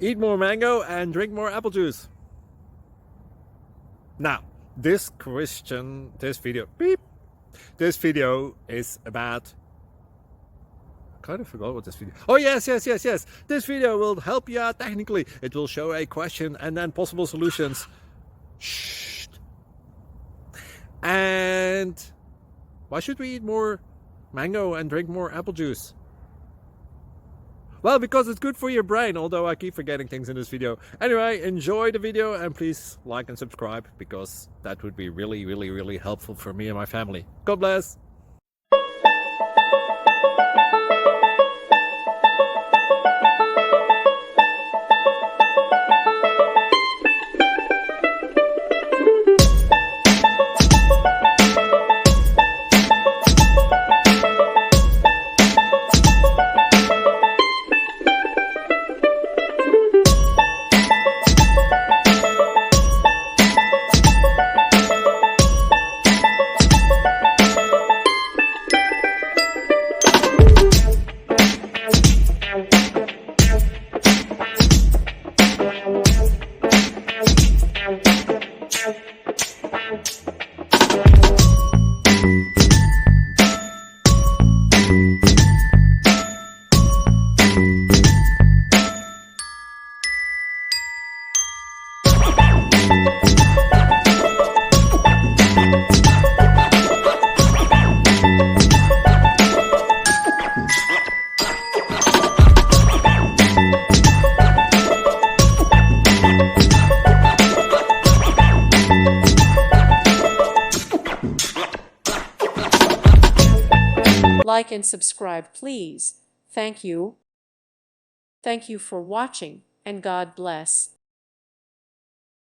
Eat more mango and drink more apple juice. Now, this video is about, I kind of forgot what this video. Oh yes. This video will help you out technically. It will show a question and then possible solutions. Shh. And why should we eat more mango and drink more apple juice? Well, because it's good for your brain, although I keep forgetting things in this video. Anyway, enjoy the video and please like and subscribe, because that would be really helpful for me and my family. God bless! Like and subscribe, please. Thank you. Thank you for watching, and God bless.